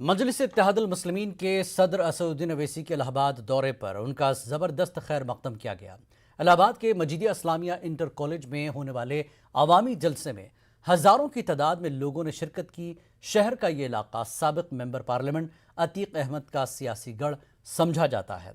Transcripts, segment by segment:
مجلس اتحاد المسلمین کے صدر اسدالدین اویسی کے الہ آباد دورے پر ان کا زبردست خیر مقدم کیا گیا۔ الہ آباد کے مجیدیہ اسلامیہ انٹر کالج میں ہونے والے عوامی جلسے میں ہزاروں کی تعداد میں لوگوں نے شرکت کی۔ شہر کا یہ علاقہ سابق ممبر پارلیمنٹ عتیق احمد کا سیاسی گڑھ سمجھا جاتا ہے۔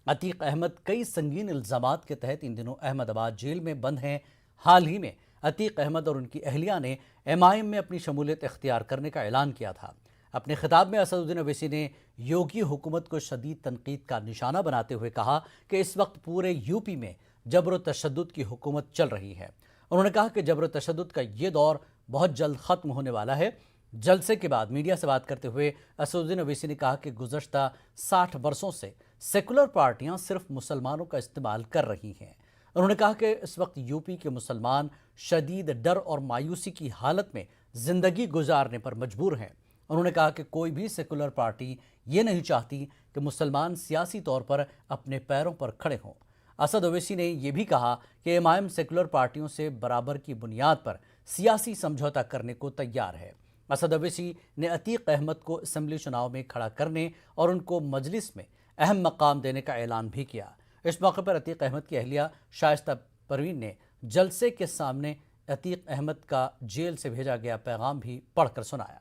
عتیق احمد کئی سنگین الزامات کے تحت ان دنوں احمد آباد جیل میں بند ہیں۔ حال ہی میں عتیق احمد اور ان کی اہلیہ نے MIM میں اپنی شمولیت اختیار کرنے کا اعلان کیا تھا۔ اپنے خطاب میں اسدالدین اویسی نے یوگی حکومت کو شدید تنقید کا نشانہ بناتے ہوئے کہا کہ اس وقت پورے UP میں جبر و تشدد کی حکومت چل رہی ہے۔ انہوں نے کہا کہ جبر و تشدد کا یہ دور بہت جلد ختم ہونے والا ہے۔ جلسے کے بعد میڈیا سے بات کرتے ہوئے اسدالدین اویسی نے کہا کہ گزشتہ 60 برسوں سے سیکولر پارٹیاں صرف مسلمانوں کا استعمال کر رہی ہیں۔ انہوں نے کہا کہ اس وقت UP کے مسلمان شدید ڈر اور مایوسی کی حالت میں زندگی گزارنے پر مجبور ہیں۔ انہوں نے کہا کہ کوئی بھی سیکولر پارٹی یہ نہیں چاہتی کہ مسلمان سیاسی طور پر اپنے پیروں پر کھڑے ہوں۔ اسد اویسی نے یہ بھی کہا کہ MIM سیکولر پارٹیوں سے برابر کی بنیاد پر سیاسی سمجھوتا کرنے کو تیار ہے۔ اسد اویسی نے عتیق احمد کو اسمبلی چناؤ میں کھڑا کرنے اور ان کو مجلس میں اہم مقام دینے کا اعلان بھی کیا۔ اس موقع پر عتیق احمد کی اہلیہ شائستہ پروین نے جلسے کے سامنے عتیق احمد کا جیل سے بھیجا گیا پیغام بھی پڑھ کر سنایا۔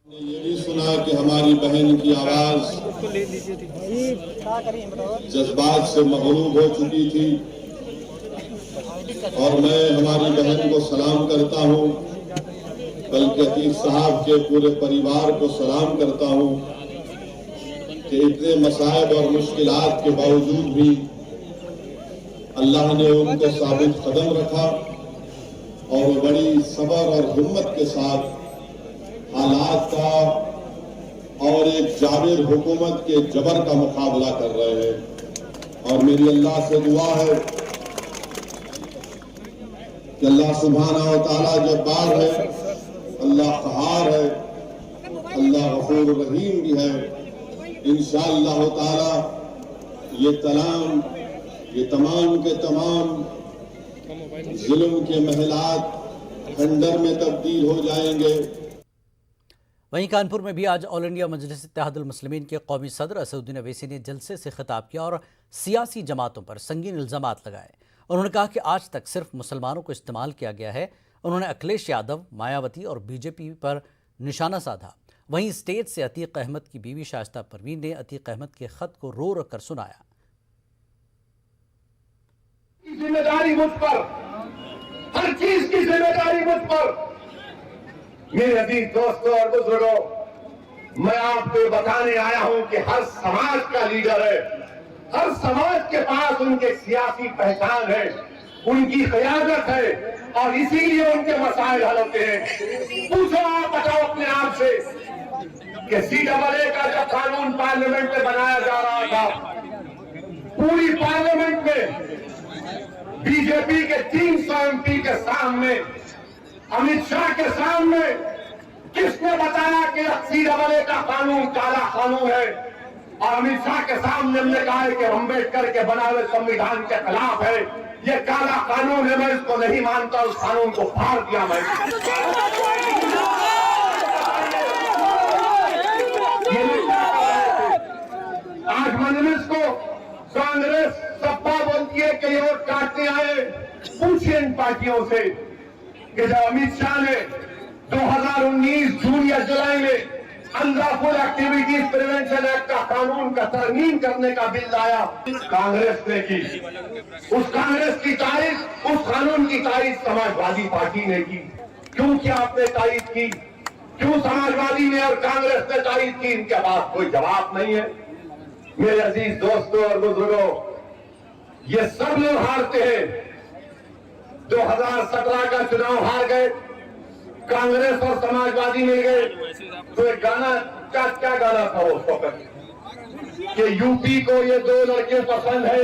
یہ بھی سنا کہ ہماری بہن کی آواز جذبات سے مغلوب ہو چکی تھی، اور میں ہماری بہن کو سلام کرتا ہوں، بلکہ عتیق صاحب کے پورے پریوار کو سلام کرتا ہوں کہ اتنے مصائب اور مشکلات کے باوجود بھی اللہ نے ان کو ثابت قدم رکھا اور وہ بڑی صبر اور ہمت کے ساتھ حالات کا اور ایک جابر حکومت کے جبر کا مقابلہ کر رہے ہیں۔ اور میری اللہ سے دعا ہے کہ اللہ سبحانہ و تعالیٰ جبار ہے، اللہ قہار ہے، اللہ غفور رحیم بھی ہے۔ انشاءاللہ تعالیٰ یہ تمام کے تمام ظلم کے محلات کھنڈر میں تبدیل ہو جائیں گے۔ وہیں کانپور میں بھی آج آل انڈیا مجلس اتحاد المسلمین کے قومی صدر اسدالدین اویسی نے جلسے سے خطاب کیا اور سیاسی جماعتوں پر سنگین الزامات لگائے۔ انہوں نے کہا کہ آج تک صرف مسلمانوں کو استعمال کیا گیا ہے۔ انہوں نے اکھلیش یادو، مایاوتی اور BJP پر نشانہ سادھا۔ وہیں اسٹیج سے عتیق احمد کی بیوی شائستہ پروین نے عتیق احمد کے خط کو رو رو کر سنایا۔ ذمہ داری مجھ پر، ہر چیز کی ذمہ داری مجھ پر۔ میرے عزیز دوستوں اور بزرگوں، میں آپ کو بتانے آیا ہوں کہ ہر سماج کا لیڈر ہے، ہر سماج کے پاس ان کے سیاسی پہچان ہے، ان کی قیادت ہے، اور اسی لیے ان کے مسائل حل ہوتے ہیں۔ پوچھو، آپ بتاؤ اپنے آپ سے کہ CAA کا جب قانون پارلیمنٹ میں بنایا جا رہا تھا، پوری پارلیمنٹ میں BJP کے 300 MP کے سامنے، امت شاہ کے سامنے کس نے بتایا کہ CAA کا قانون کالا قانون ہے؟ اور امت شاہ کے سامنے ہم نے کہا ہے کہ امبیڈکر کے بنائے ہوئے سمویدھان کے خلاف ہے، یہ کالا قانون ہے، میں اس کو نہیں مانتا، اس قانون کو پھاڑ دیا میں۔ آج مجلس کو کانگریس سپا بولتی ہے کہ یہ ووٹ کاٹنے آئے۔ پوچھیں ان پارٹیوں سے کہ جب امت شاہ نے 2019 جون یا جولائی میں انلافل ایکٹیویٹیز پریونشن ایکٹ کا قانون کا ترمیم کرنے کا بل لایا، کانگریس نے کی۔ اس کانگریس کی تائید، اس قانون کی تائید سماجوادی پارٹی نے کی۔ کیوں کیا آپ نے تائید کی؟ کیوں سماجوادی نے اور کانگریس نے تائید کی؟ ان کے پاس کوئی جواب نہیں ہے۔ میرے عزیز دوستوں اور بزرگوں، یہ سب لوگ ہارتے ہیں۔ 2017 کا چناؤ ہار گئے، کانگریس اور سماجوادی مل گئے، تو ایک گانا، کیا گانا تھا اس وقت کہ UP کو یہ 2 لڑکے پسند ہیں؟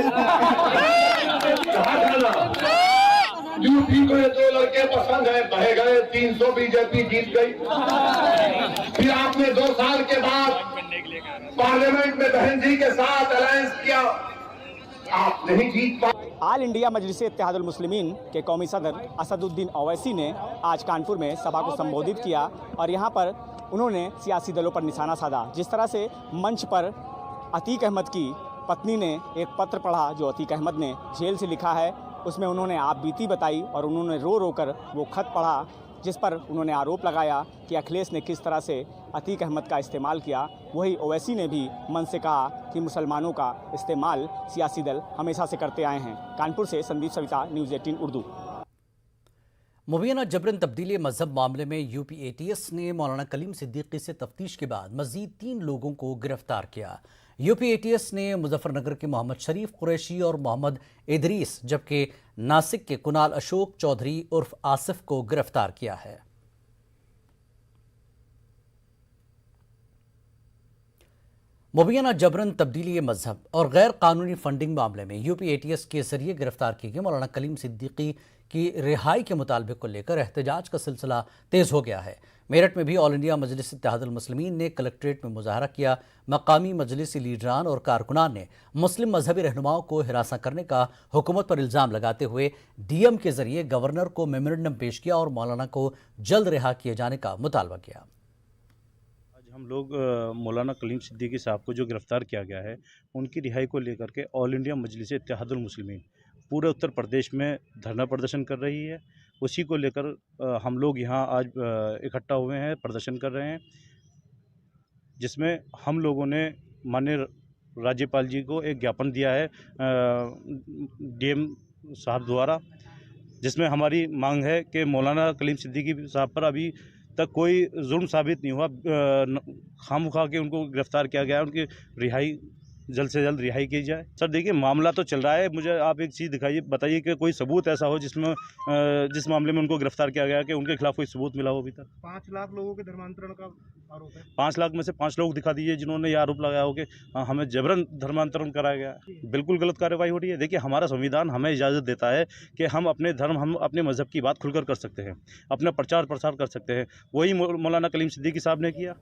کہا گانا UP کو یہ 2 لڑکے پسند ہیں، بہے گئے، 300 BJP جیت گئی۔ پھر آپ نے 2 سال کے بعد پارلیمنٹ میں بہن جی کے ساتھ الائنس کیا، آپ نہیں جیت پائے۔ आल इंडिया मजलिस इत्तेहादुल मुस्लिमीन के कौमी सदर असदुद्दीन ओवैसी ने आज कानपुर में सभा को संबोधित किया और यहाँ पर उन्होंने सियासी दलों पर निशाना साधा। जिस तरह से मंच पर अतीक अहमद की पत्नी ने एक पत्र पढ़ा जो अतीक अहमद ने जेल से लिखा है, उसमें उन्होंने आप बीती बताई और उन्होंने रो रो कर वो खत पढ़ा, जिस पर उन्होंने आरोप लगाया कि अखिलेश ने किस तरह से अतीक अहमद का इस्तेमाल किया। वही ओवैसी ने भी मन से कहा कि मुसलमानों का इस्तेमाल सियासी दल हमेशा से करते आए हैं। कानपुर से संदीप सविता, न्यूज़ 18 उर्दू। मुबैना जबरन तब्दीली मजहब मामले में यूपीएटीएस ने मौलाना कलीम सिद्दीकी से तफ्तीश के बाद मजीद 3 लोगों को गिरफ्तार किया। यूपीएटीएस ने मुजफ्फरनगर के मोहम्मद शरीफ कुरैशी और मोहम्मद इदरीस, जबकि नासिक के कुणाल अशोक चौधरी उर्फ आसिफ को गिरफ्तार किया है। मुबैना जबरन तब्दीली मजहब और गैर कानूनी फंडिंग मामले में यूपीएटीएस के जरिए गिरफ्तार किए गए मौलाना कलीम सिद्दीकी की रिहाई के मुतालबे को लेकर एहतजाज का सिलसिला तेज हो गया है। मेरठ में भी ऑल इंडिया मजलिस इत्तेहादुल मुस्लिमीन ने कलेक्ट्रेट में मुजाहरा किया। मकामी मजलिसी लीडरान और कारकुनान ने मुस्लिम मजहबी रहनुमाओं को हिरासत करने का हुकूमत पर इल्ज़ाम लगाते हुए डीएम के जरिए गवर्नर को मेमोरेंडम पेश किया और मौलाना को जल्द रिहा किए जाने का मुतालबा किया। हम लोग मौलाना कलीम सिद्दीकी साहब को जो गिरफ़्तार किया गया है, उनकी रिहाई को लेकर के ऑल इंडिया मजलिस इत्तेहादुल मुस्लिमीन पूरे उत्तर प्रदेश में धरना प्रदर्शन कर रही है। उसी को लेकर हम लोग यहाँ आज इकट्ठा हुए हैं, प्रदर्शन कर रहे हैं, जिसमें हम लोगों ने माननीय राज्यपाल जी को एक ज्ञापन दिया है डीएम साहब द्वारा, जिसमें हमारी मांग है कि मौलाना कलीम सिद्दीकी साहब पर अभी तक कोई जुर्म साबित नहीं हुआ, खामखा के उनको गिरफ्तार किया गया है, उनकी रिहाई जल्द से जल्द रिहाई की जाए। सर देखिए, मामला तो चल रहा है, मुझे आप एक चीज़ दिखाइए, बताइए कि कोई सबूत ऐसा हो जिसमें जिस मामले में उनको गिरफ्तार किया गया कि उनके खिलाफ कोई सबूत मिला हो अभी तक। 5 लाख लोगों के धर्मांतरण का आरोप है। 5 लाख में से 5 लोग दिखा दीजिए जिन्होंने ये आरोप लगाया हो कि हमें जबरन धर्मांतरण कराया गया। बिल्कुल गलत कार्रवाई हो रही है। देखिए, हमारा संविधान हमें इजाज़त देता है कि हम अपने धर्म, हम अपने मज़हब की बात खुलकर कर सकते हैं, अपना प्रचार प्रसार कर सकते हैं। वही मौलाना कलीम सिद्दीकी साहब ने किया।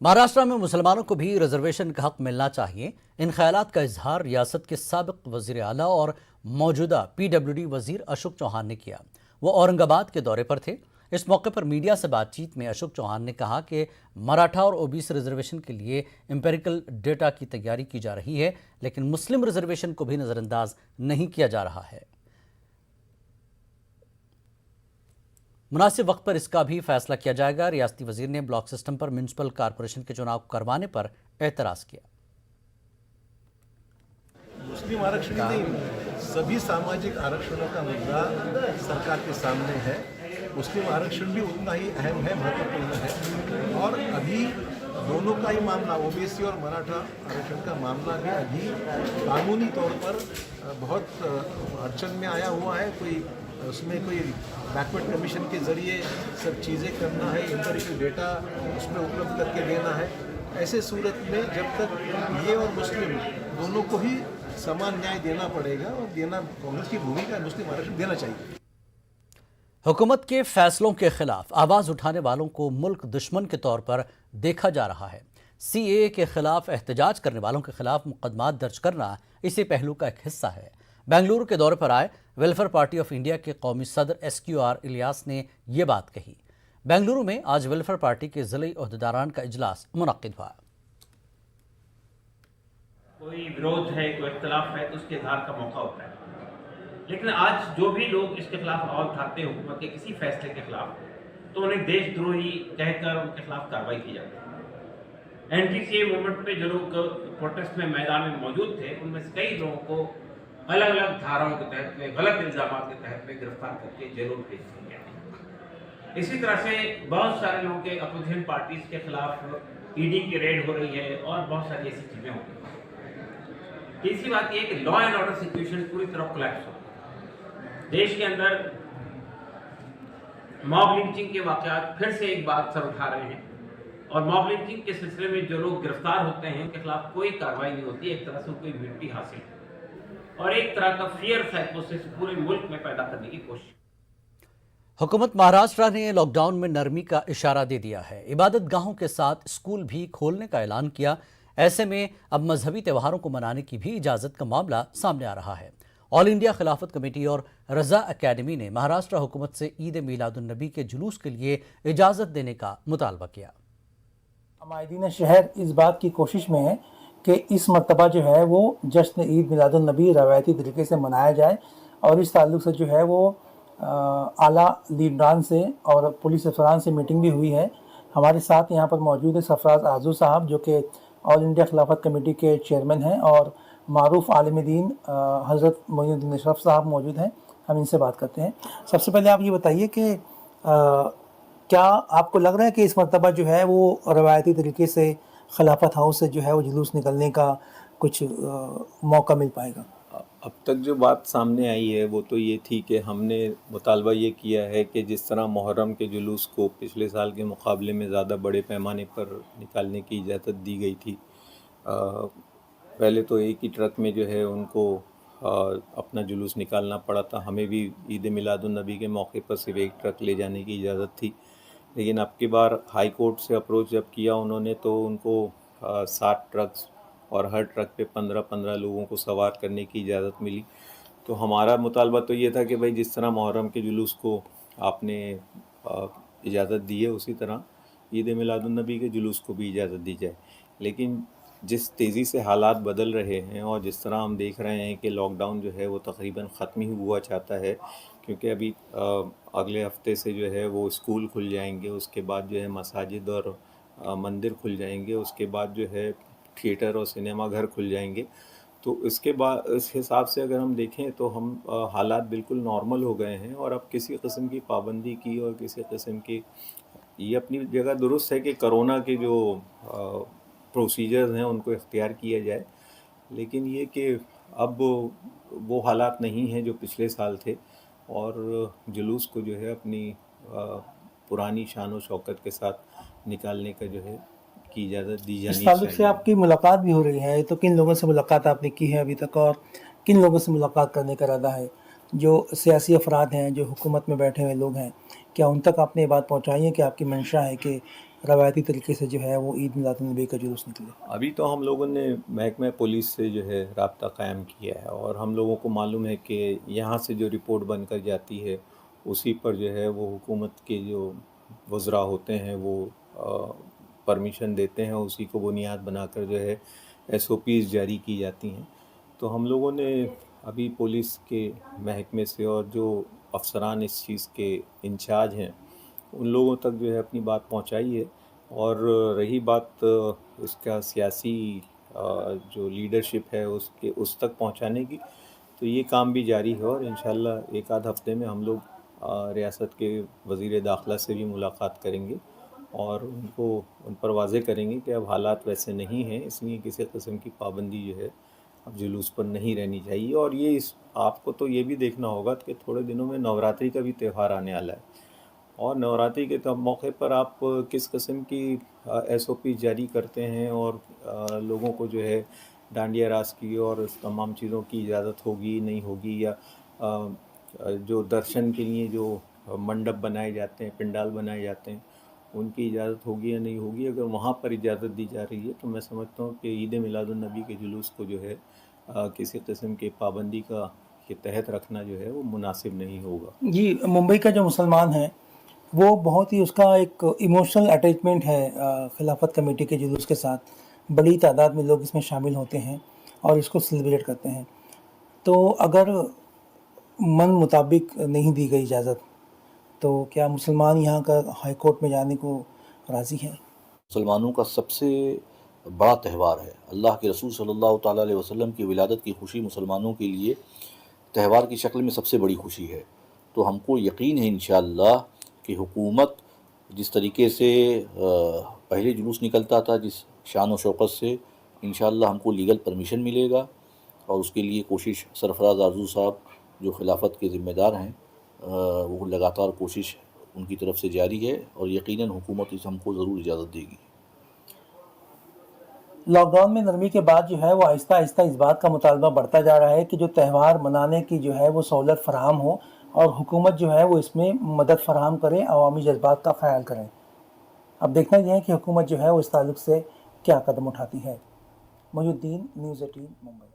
महाराष्ट्र में मुसलमानों को भी रिजर्वेशन का हक मिलना चाहिए। इन ख्यालात का इजहार रियासत के साबिक वज़ीर आला और मौजूदा पीडब्ल्यूडी वज़ीर अशोक चौहान ने किया। वो औरंगाबाद के दौरे पर थे। इस मौके पर मीडिया से बातचीत में अशोक चौहान ने कहा कि मराठा और ओबीसी रिजर्वेशन के लिए एम्पेरिकल डेटा की तैयारी की जा रही है, लेकिन मुस्लिम रिजर्वेशन को भी नज़रअंदाज नहीं किया जा रहा है। मुनासिब वक्त पर इसका भी फैसला किया जाएगा। रियासती वजीर ने ब्लॉक सिस्टम पर म्यूनसिपल कॉरपोरेशन के चुनाव करवाने पर एतराज़ किया। मुस्लिम आरक्षण नहीं, सभी सामाजिक आरक्षणों का मुद्दा सरकार के सामने है। मुस्लिम आरक्षण भी उतना ही अहम है, महत्वपूर्ण है। और अभी दोनों का ही मामला, ओबीसी और मराठा आरक्षण का मामला भी अभी कानूनी तौर पर बहुत अड़चन में आया हुआ है। उसमें कोई बैकवर्ड कमीशन के ज़रिए सब चीज़ें करना है, एम्पिरिकल डेटा उसमें उपलब्ध करके देना है। ऐसे सूरत में जब तक ये और मुस्लिम दोनों को ही समान न्याय देना पड़ेगा और देना कांग्रेस की भूमिका है, मुस्लिम आरक्षण देना चाहिए। हुकूमत के फैसलों के खिलाफ आवाज़ उठाने वालों को मुल्क दुश्मन के तौर पर देखा जा रहा है। सीएए के खिलाफ एहतजाज करने वालों के खिलाफ मुकदमात दर्ज करना इसी पहलू का एक हिस्सा है। बेंगलुरु के दौरे पर आए वेलफेयर पार्टी ऑफ इंडिया के कौमी सदर SQR इलियास ने ये बात कही। बेंगलुरु में आज वेलफेयर पार्टी के ज़िले ओहदेदारान का इजलास मुनक्किद हुआ। कोई विरोध है, कोई इख्तलाफ है तो उसके इजहार का मौका होता है, लेकिन आज जो भी लोग इसके खिलाफ आवाज़ उठाते हैं हुकूमत के किसी फैसले के खिलाफ, तो उन्हें देशद्रोही कहकर उनके खिलाफ कार्रवाई की जाती है। NTCA मूवमेंट पे जो लोग प्रोटेस्ट में मैदान में मौजूद थे, उनमें से कई लोगों को अलग अलग धाराओं के तहत में, गलत इल्जाम के तहत में गिरफ्तार करके जेलों में भेज दिया गया। इसी तरह से बहुत सारे लोगों के अपोजिशन पार्टीज के खिलाफ ED की रेड हो रही है और बहुत सारी ऐसी चीज़ें हो रही। तीसरी बात यह है कि लॉ एंड ऑर्डर सिचुएशन पूरी तरह कोलैप्स हो गई। देश के अंदर मॉब लिंचिंग के वाकयात फिर से एक बार सर उठा रहे हैं और मॉब लिंचिंग के सिलसिले में जो लोग गिरफ्तार होते हैं उनके खिलाफ कोई कार्रवाई नहीं होती। एक तरह से उनको इम्यूनिटी हासिल और एक तरह का फियर साइकोसिस पूरे मुल्क में पैदा करने की कोशिश। हुकूमत महाराष्ट्र ने लॉकडाउन में नरमी का इशारा दे दिया है। इबादत गाहों के साथ स्कूल भी खोलने का ऐलान किया। ایسے میں اب مذہبی تہواروں کو منانے کی بھی اجازت کا معاملہ سامنے آ رہا ہے۔ آل انڈیا خلافت کمیٹی اور رضا اکیڈمی نے مہاراشٹر حکومت سے عید میلاد النبی کے جلوس کے لیے اجازت دینے کا مطالبہ کیا۔ عمائدین شہر اس بات کی کوشش میں ہے کہ اس مرتبہ جو ہے وہ جشن عید میلاد النبی روایتی طریقے سے منایا جائے، اور اس تعلق سے جو ہے وہ اعلیٰ لیڈران سے اور پولیس افسران سے میٹنگ بھی ہوئی ہے۔ ہمارے ساتھ یہاں پر موجود ہے سرفراز آرزو صاحب، جو کہ آل انڈیا خلافت کمیٹی کے چیئرمین ہیں، اور معروف عالم دین حضرت معین الدین اشرف صاحب موجود ہیں۔ ہم ان سے بات کرتے ہیں۔ سب سے پہلے آپ یہ بتائیے کہ کیا آپ کو لگ رہا ہے کہ اس مرتبہ جو ہے وہ روایتی طریقے سے خلافت ہاؤس سے جو ہے وہ جلوس نکلنے کا کچھ موقع مل پائے گا؟ اب تک جو بات سامنے آئی ہے وہ تو یہ تھی کہ ہم نے مطالبہ یہ کیا ہے کہ جس طرح محرم کے جلوس کو پچھلے سال کے مقابلے میں زیادہ بڑے پیمانے پر نکالنے کی اجازت دی گئی تھی۔ پہلے تو ایک ہی ٹرک میں جو ہے ان کو اپنا جلوس نکالنا پڑا تھا، ہمیں بھی عید میلاد النبی کے موقع پر صرف ایک ٹرک لے جانے کی اجازت تھی، لیکن اب کی بار ہائی کورٹ سے اپروچ جب کیا انہوں نے تو ان کو 7 ٹرکس اور ہر ٹرک پہ 15 لوگوں کو سوار کرنے کی اجازت ملی۔ تو ہمارا مطالبہ تو یہ تھا کہ بھائی جس طرح محرم کے جلوس کو آپ نے اجازت دی ہے اسی طرح عید میلاد النبی کے جلوس کو بھی اجازت دی جائے، لیکن جس تیزی سے حالات بدل رہے ہیں اور جس طرح ہم دیکھ رہے ہیں کہ لاک ڈاؤن جو ہے وہ تقریباً ختم ہی ہوا چاہتا ہے، کیونکہ ابھی اگلے ہفتے سے جو ہے وہ اسکول کھل جائیں گے، اس کے بعد جو ہے مساجد اور مندر کھل جائیں گے، اس کے بعد جو ہے تھیٹر اور سنیما گھر کھل جائیں گے۔ تو اس کے بعد اس حساب سے اگر ہم دیکھیں تو ہم حالات بالکل نارمل ہو گئے ہیں، اور اب کسی قسم کی پابندی کی اور کسی قسم کی، یہ اپنی جگہ درست ہے کہ کرونا کے جو پروسیجرز ہیں ان کو اختیار کیا جائے، لیکن یہ کہ اب وہ حالات نہیں ہیں جو پچھلے سال تھے، اور جلوس کو جو ہے اپنی پرانی شان و شوکت کے ساتھ نکالنے کا جو ہے کی اجازت دی جانی چاہیے۔ اس تعلق سے آپ کی ملاقات بھی ہو رہی ہے، تو کن لوگوں سے ملاقات آپ نے کی ہے ابھی تک، اور کن لوگوں سے ملاقات کرنے کا ارادہ ہے؟ جو سیاسی افراد ہیں، جو حکومت میں بیٹھے ہوئے لوگ ہیں، کیا ان تک آپ نے یہ بات پہنچائی ہے کہ آپ کی منشا ہے کہ روایتی طریقے سے جو ہے وہ عید میلاد النبی کا جلوس نکلے؟ ابھی تو ہم لوگوں نے محکمہ پولیس سے جو ہے رابطہ قائم کیا ہے، اور ہم لوگوں کو معلوم ہے کہ یہاں سے جو رپورٹ بن کر جاتی ہے اسی پر جو ہے وہ حکومت کے جو وزراء ہوتے ہیں وہ پرمیشن دیتے ہیں، اسی کو بنیاد بنا کر جو ہے SOPs جاری کی جاتی ہیں۔ تو ہم لوگوں نے ابھی پولیس کے محکمے سے اور جو افسران اس چیز کے انچارج ہیں ان لوگوں تک جو ہے اپنی بات پہنچائی ہے، اور رہی بات اس کا سیاسی جو لیڈرشپ ہے اس تک پہنچانے کی، تو یہ کام بھی جاری ہے، اور انشاءاللہ ایک آدھ ہفتے میں ہم لوگ ریاست کے وزیر داخلہ سے بھی ملاقات کریں گے اور ان پر واضح کریں گے کہ اب حالات ویسے نہیں ہیں، اس لیے کسی قسم کی پابندی جو ہے اب جلوس پر نہیں رہنی چاہیے۔ اور یہ آپ کو تو یہ بھی دیکھنا ہوگا کہ تھوڑے دنوں میں نوراتری کا بھی تہوار آنے والا ہے، اور نوراتری کے موقع پر آپ کس قسم کی SOP جاری کرتے ہیں، اور لوگوں کو جو ہے ڈانڈیا راس کی اور اس تمام چیزوں کی اجازت ہوگی نہیں ہوگی، یا جو درشن کے لیے جو منڈپ بنائے جاتے ہیں، پنڈال بنائے جاتے ہیں، ان کی اجازت ہوگی یا نہیں ہوگی۔ اگر وہاں پر اجازت دی جا رہی ہے تو میں سمجھتا ہوں کہ عید میلاد النبی کے جلوس کو جو ہے کسی قسم کی پابندی کے تحت رکھنا جو ہے وہ مناسب نہیں ہوگا۔ جی، ممبئی کا جو مسلمان ہے وہ بہت ہی اس کا ایک ایموشنل اٹیچمنٹ ہے خلافت کمیٹی کے جلوس کے ساتھ، بڑی تعداد میں لوگ اس میں شامل ہوتے ہیں اور اس کو سیلیبریٹ کرتے ہیں۔ تو اگر من مطابق نہیں دی گئی اجازت تو کیا مسلمان یہاں کا ہائی کورٹ میں جانے کو راضی ہیں؟ مسلمانوں کا سب سے بڑا تہوار ہے، اللہ کے رسول صلی اللہ تعالیٰ علیہ وسلم کی ولادت کی خوشی مسلمانوں کے لیے تہوار کی شکل میں سب سے بڑی خوشی ہے۔ تو ہم کو یقین ہے انشاءاللہ کہ حکومت جس طریقے سے پہلے جلوس نکلتا تھا جس شان و شوکت سے، انشاءاللہ ہم کو لیگل پرمیشن ملے گا، اور اس کے لیے کوشش سرفراز آرزو صاحب جو خلافت کے ذمہ دار ہیں وہ لگاتار کوشش ان کی طرف سے جاری ہے، اور یقیناً حکومت اس ہم کو ضرور اجازت دے گی۔ لاک ڈاؤن میں نرمی کے بعد جو ہے وہ آہستہ آہستہ اس بات کا مطالبہ بڑھتا جا رہا ہے کہ جو تہوار منانے کی جو ہے وہ سہولت فراہم ہو، اور حکومت جو ہے وہ اس میں مدد فراہم کرے، عوامی جذبات کا خیال کریں۔ اب دیکھنا یہ ہے کہ حکومت جو ہے وہ اس تعلق سے کیا قدم اٹھاتی ہے۔ मोहिउद्दीन, न्यूज़ 18 मुंबई।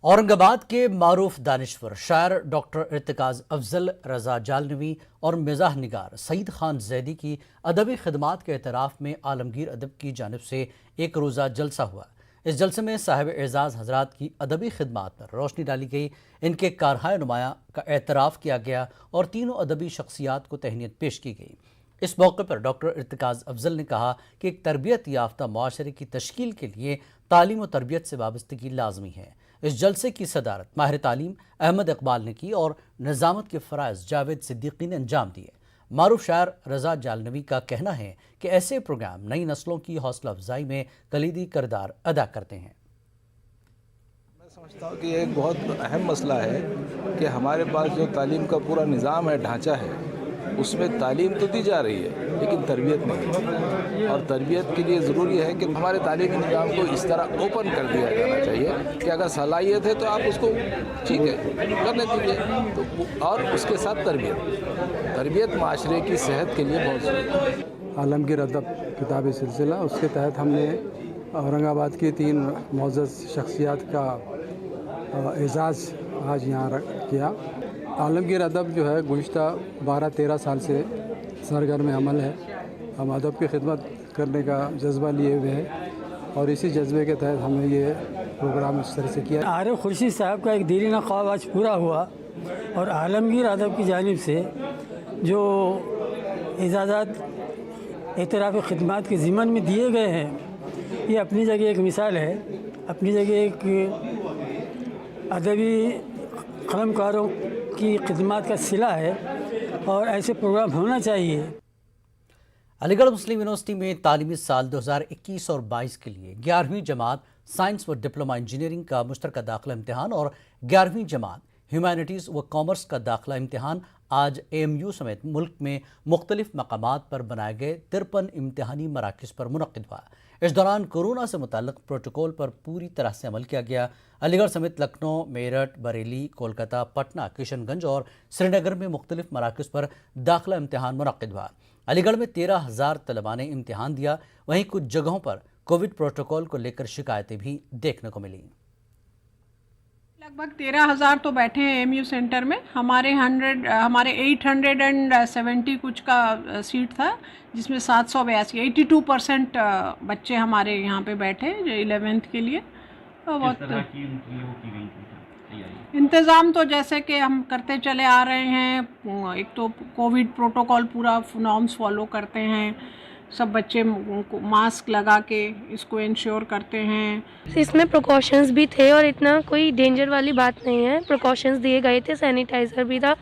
औरंगाबाद के मारूफ दानिश्वर शायर डॉक्टर इर्तिकाज अफजल रजा जालनवी और मिजाह निगार सईद खान जैदी की अदबी खिदमात के एतराफ़ में आलमगीर अदब की जानिब से एक रोज़ा जलसा हुआ। इस जलसे में साहिब एजाज़ हजरात की अदबी खिदमात पर रोशनी डाली गई, इनके कारहाय नुमाया का एतराफ़ किया गया और तीनों अदबी शख्सियात को तहनीत पेश की गई। इस मौके पर डॉक्टर इर्तिकाज अफजल ने कहा कि एक तरबियत याफ्ता माशरे की तश्कील के लिए तालीम और तरबियत से वाबस्तगी लाजमी है। इस जलसे की सदारत माहिर तालीम अहमद इकबाल ने की और निज़ामत के फ़राइज़ जावेद सिद्दीकी ने अंजाम दिए। मारूफ शायर रजा जालनवी का कहना है कि ऐसे प्रोग्राम नई नस्लों की हौसला अफजाई में कलीदी किरदार अदा करते हैं। मैं समझता हूँ कि ये एक बहुत अहम मसला है कि हमारे पास जो तालीम का पूरा निज़ाम है, ढांचा है, उसमें तालीम तो दी जा रही है लेकिन तरबियत नहीं है। और तरबियत के लिए ज़रूरी है कि हमारे तालीमी निज़ाम को इस तरह ओपन कर दिया जाना चाहिए कि अगर सलाहियत है तो आप उसको ठीक है करने दीजिए, तो और उसके साथ तरबियत माशरे की सेहत के लिए बहुत ज़रूरी है। आलमगीर अदब किताबी सिलसिला, उसके तहत हमने औरंगाबाद की 3 मुअज़्ज़ज़ शख्सियात का एजाज़ आज यहाँ किया। आलमगीर अदब जो है गुज़िश्ता 12-13 साल से सरगर्म अमल है। हम अदब की खिदमत करने का जज्बा लिए हुए हैं और इसी जज्बे के तहत हमने ये प्रोग्राम इस तरह से किया। आरिफ खुर्शीद साहब का एक दीवाना ख्वाब आज पूरा हुआ और आलमगीर अदब की जानिब से जो इजाज़त एतराफ़ खिदमत के ज़िम्मन में दिए गए हैं, ये अपनी जगह एक मिसाल है, अपनी जगह एक अदबी कलमकारों की खिदमत का सिला है और ऐसे प्रोग्राम होना चाहिए। अलीगढ़ मुस्लिम यूनिवर्सिटी में तालीमी साल 2021 और 22 के लिए 11वीं जमात साइंस व डिप्लोमा इंजीनियरिंग का मुश्तरका दाखिला इम्तिहान और 11वीं जमात ह्यूमैनिटीज़ व कॉमर्स का दाखिला इम्तिहान आज AMU समेत मुल्क में मुख्तलिफ मकामात पर बनाए गए 53 इम्तिहानी मराकिज़ पर मुनक़िद हुआ। इस दौरान कोरोना से मुताल्लिक़ प्रोटोकॉल पर पूरी तरह से अमल किया गया। अलीगढ़ समेत लखनऊ, मेरठ, बरेली, कोलकाता, पटना, किशनगंज और श्रीनगर में मुख्तलिफ मराकिज़ पर दाखिला इम्तिहान मुनक़िद हुआ। अलीगढ़ में 13,000 तलबा ने इम्तिहान दिया। वहीं कुछ जगहों पर कोविड प्रोटोकॉल को लेकर शिकायतें भी देखने को मिली। लगभग 13,000 तो बैठे हैं AMU सेंटर में। हमारे 870 कुछ का सीट था, जिसमें 782 82% बच्चे हमारे यहाँ पे बैठे जो 11th के लिए। बहुत इंतज़ाम तो जैसे कि हम करते चले आ रहे हैं, एक तो कोविड प्रोटोकॉल पूरा नॉर्म्स फॉलो करते हैं, सब बच्चे मास्क लगा के इसको इंश्योर करते हैं। इसमें प्रिकॉशंस भी थे और इतना कोई डेंजर वाली बात नहीं है। प्रिकॉशंस दिए गए थे, सैनिटाइज़र भी था,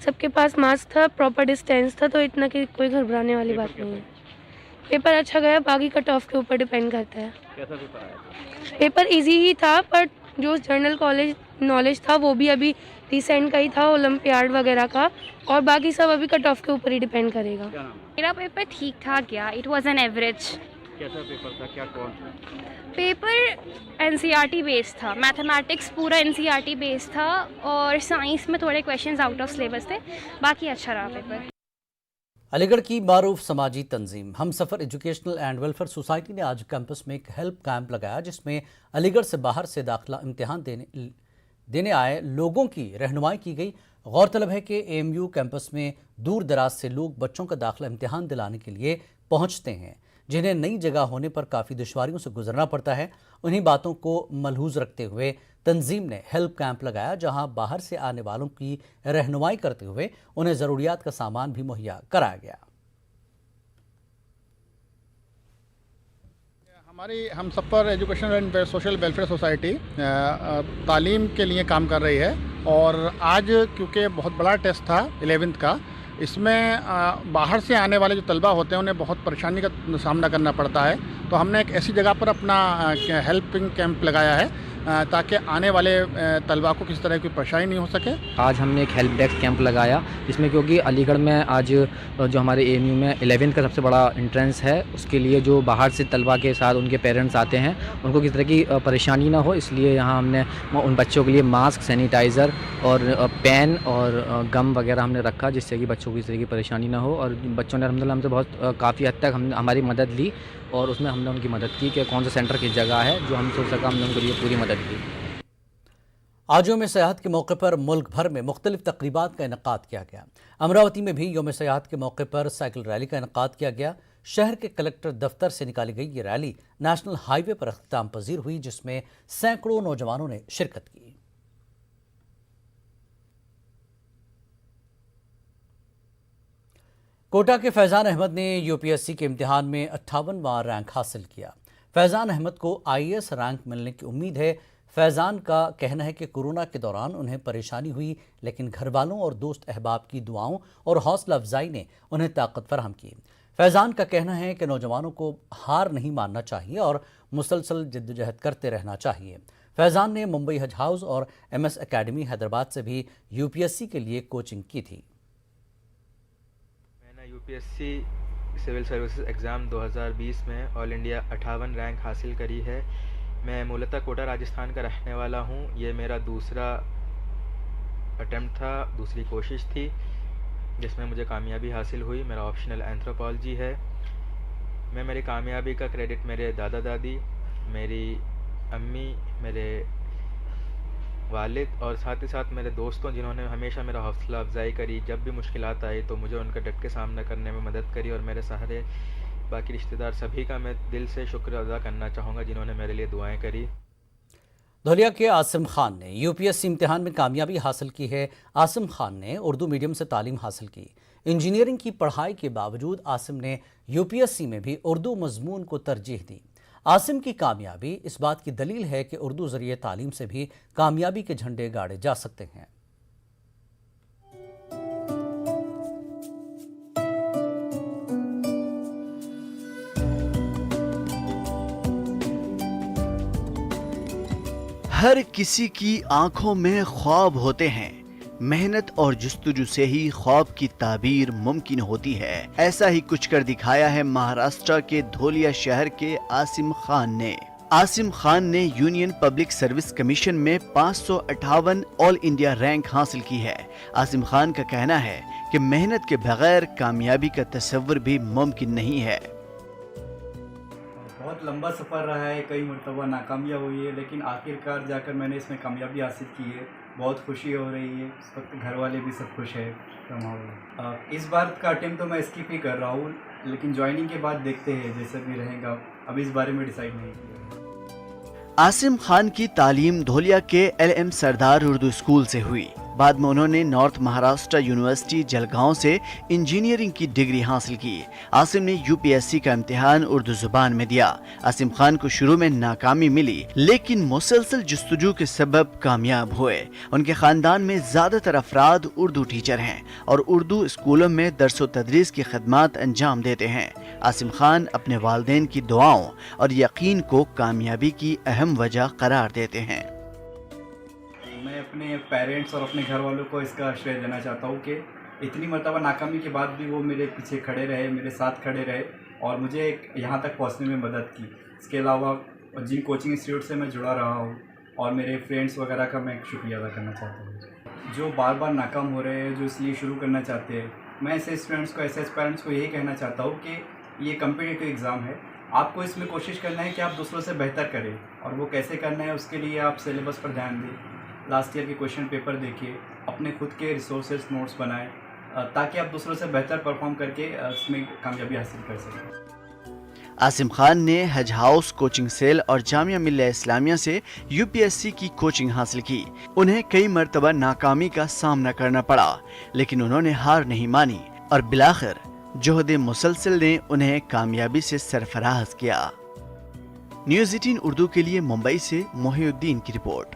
सबके पास मास्क था, प्रॉपर डिस्टेंस था, तो इतना कि कोई घबराने वाली बात नहीं है। पेपर अच्छा गया, बाकी कट ऑफ के ऊपर डिपेंड करता है। कैसा पेपर आया? पेपर इजी ही था, पर जो जनरल कॉलेज नॉलेज था वो भी अभी रिसेंट का ही था, ओलंपियाड वगैरह का, और बाकी सब अभी कट ऑफ के ऊपर ही डिपेंड करेगा। मेरा पेपर ठीक ठाक गया, इट वाज एन एवरेज। कैसा पेपर था, क्या कौन? पेपर NCERT बेस्ड था, मैथमेटिक्स पूरा NCERT बेस्ड था और साइंस में थोड़े क्वेश्चंस आउट ऑफ सिलेबस थे, बाकी अच्छा रहा पेपर। अलीगढ़ की मारूफ समाजी तंजीम हमसफ़र एजुकेशनल एंड वेलफेयर सोसाइटी ने आज कैंपस में एक हेल्प कैंप लगाया, जिसमें अलीगढ़ से बाहर से दाखिला इम्तिहान देने आए लोगों की रहनुमाई की गई। गौरतलब है कि AMU कैंपस में दूर दराज से लोग बच्चों का दाखिला इम्तिहान दिलाने के लिए पहुंचते हैं, जिन्हें नई जगह होने पर काफ़ी दुश्वारियों से गुजरना पड़ता है। उन्हीं बातों को मलहूज़ रखते हुए तंजीम ने हेल्प कैंप लगाया, जहां बाहर से आने वालों की रहनुमाई करते हुए उन्हें ज़रूरियात का सामान भी मुहैया कराया गया। हमारी Humsafar educational and social welfare society तालीम के लिए काम कर रही है, और आज क्योंकि बहुत बड़ा टेस्ट था 11th का, इसमें बाहर से आने वाले जो तलबा होते हैं उन्हें बहुत परेशानी का सामना करना पड़ता है। तो हमने एक ऐसी जगह पर अपना हेल्पिंग कैंप लगाया है ताकि आने वाले तलबा को किसी तरह की परेशानी नहीं हो सके। आज हमने एक हेल्प डेस्क कैंप लगाया जिसमें, क्योंकि अलीगढ़ में आज जो हमारे ANU में 11th का सबसे बड़ा एंट्रेंस है, उसके लिए जो बाहर से तलबा के साथ उनके पेरेंट्स आते हैं उनको किसी तरह की परेशानी ना हो, इसलिए यहाँ हमने उन बच्चों के लिए मास्क, सैनिटाइज़र और पेन और गम वगैरह हमने रखा, जिससे कि बच्चों को किसी तरह की परेशानी ना हो। और बच्चों ने अल्हम्दुलिल्लाह हमसे बहुत काफ़ी हद तक हमारी मदद ली और उसमें हमने उनकी मदद की कि कौन सा सेंटर किस जगह है, जो हम सोच सका हमने उनके लिए पूरी मदद की। आज योम सयाहत के मौके पर मुल्क भर में मुख्तलिफ तकरीबात का इनेकाद किया गया। अमरावती में भी योम सयाहत के मौके पर साइकिल रैली का इनेकाद किया गया। शहर के कलेक्टर दफ्तर से निकाली गई ये रैली नेशनल हाईवे पर अख्ताम पजीर हुई, जिसमें सैकड़ों नौजवानों ने शिरकत की। कोटा के फैज़ान अहमद ने UPSC के इम्तिहान में 58वां रैंक हासिल किया। फैज़ान अहमद को IAS रैंक मिलने की उम्मीद है। फैज़ान का कहना है कि कोरोना के दौरान उन्हें परेशानी हुई, लेकिन घर वालों और दोस्त अहबाब की दुआओं और हौसला अफजाई ने उन्हें ताकत फराहम की। फैज़ान का कहना है कि नौजवानों को हार नहीं मानना चाहिए और मुसलसल जद्दोजहद करते रहना चाहिए। फैज़ान ने मुंबई हज हाउस और MS अकेडमी हैदराबाद से भी UPSC के लिए कोचिंग की थी। UPSC सिविल सर्विसेज एग्ज़ाम 2020 में ऑल इंडिया 58 रैंक हासिल करी है। मैं मूलतः कोटा राजस्थान का रहने वाला हूँ। ये मेरा दूसरा अटेम्प्ट था, दूसरी कोशिश थी, जिसमें मुझे कामयाबी हासिल हुई। मेरा ऑप्शनल एंथ्रोपोलॉजी है। मैं मेरी कामयाबी का क्रेडिट मेरे दादा दादी, मेरी अम्मी, मेरे वालिद और साथ ही साथ मेरे दोस्तों, जिन्होंने हमेशा मेरा हौसला अफजाई करी। जब भी मुश्किलात आई तो मुझे उनका डट के सामना करने में मदद करी। और मेरे सहारे बाकी रिश्तेदार सभी का मैं दिल से शुक्र अदा करना चाहूँगा, जिन्होंने मेरे लिए दुआएं करी। धौलिया के आसिम खान ने UPSC इम्तिहान में कामयाबी हासिल की है। आसिम खान ने उर्दू मीडियम से तालीम हासिल की। इंजीनियरिंग की पढ़ाई के बावजूद आसिम ने UPSC में भी उर्दू मजमून को तरजीह दी। आसिम की कामयाबी इस बात की दलील है कि उर्दू ज़रिए तालीम से भी कामयाबी के झंडे गाड़े जा सकते हैं। हर किसी की आंखों में ख्वाब होते हैं। मेहनत और जुस्तजू से ही ख्वाब की ताबीर मुमकिन होती है। ऐसा ही कुछ कर दिखाया है महाराष्ट्र के धोलिया शहर के आसिम खान ने। आसिम खान ने यूनियन पब्लिक सर्विस कमीशन में 558 ऑल इंडिया रैंक हासिल की है। आसिम खान का कहना है कि मेहनत के बगैर कामयाबी का तस्वर भी मुमकिन नहीं है। बहुत लंबा सफ़र रहा है, कई मरतबा नाकामियाँ हुई है, लेकिन आखिरकार जाकर मैंने इसमें कामयाबी हासिल की है। बहुत खुशी हो रही है। इस वक्त घर वाले भी सब खुश है। इस बार का अटेम्प्ट तो मैं स्किप ही कर रहा हूँ, लेकिन ज्वाइनिंग के बाद देखते हैं जैसा भी रहेगा। अभी इस बारे में डिसाइड नहीं किया। आसिम खान की तालीम धोलिया के LM सरदार उर्दू स्कूल से हुई। बाद में उन्होंने नॉर्थ महाराष्ट्र यूनिवर्सिटी जलगांव से इंजीनियरिंग की डिग्री हासिल की। आसिम ने UPSC का इम्तिहान उर्दू जुबान में दिया। आसिम खान को शुरू में नाकामी मिली, लेकिन मुसलसल जुस्तजू के सबब कामयाब हुए। उनके खानदान में ज्यादातर अफराद उर्दू टीचर हैं और उर्दू स्कूलों में दर्स व तदरीस की खदमात अंजाम देते हैं। आसिम खान अपने वालिदैन की दुआओं और यकीन को कामयाबी की अहम वजह करार देते हैं। मैं अपने पेरेंट्स और अपने घर वालों को इसका श्रेय देना चाहता हूँ कि इतनी मरतबा नाकामी के बाद भी वो मेरे पीछे खड़े रहे, मेरे साथ खड़े रहे और मुझे यहाँ तक पहुँचने में मदद की। इसके अलावा जिन कोचिंग इंस्टीट्यूट से मैं जुड़ा रहा हूँ और मेरे फ्रेंड्स वगैरह का मैं शुक्रिया अदा करना चाहता हूँ, जो बार बार नाकाम हो रहे हैं, जो इसलिए शुरू करना चाहते हैं। मैं ऐसे स्टूडेंट्स को, ऐसे एस्पायरेंट्स को यही कहना चाहता हूँ कि ये कम्पिटिटिव एग्ज़ाम है। आपको इसमें कोशिश करना है कि आप दूसरों से बेहतर करें, और वो कैसे करना है उसके लिए आप सिलेबस पर ध्यान दें। लास्ट ईयर के क्वेश्चन पेपर देखिए, अपने खुद के रिसोर्सेज नोट्स बनाएं, ताकि आप दूसरों से बेहतर परफॉर्म करके इसमें कामयाबी हासिल कर सकें। आसिम खान ने हज हाउस कोचिंग सेल और जामिया मिल्ला इस्लामिया से UPSC की कोचिंग हासिल की। उन्हें कई मरतबा नाकामी का सामना करना पड़ा, लेकिन उन्होंने हार नहीं मानी और बिलाखिर जोहद मुसलसल ने उन्हें कामयाबी से सरफराज किया। न्यूज़ 18 उर्दू के लिए मुंबई से मोहिउद्दीन की रिपोर्ट।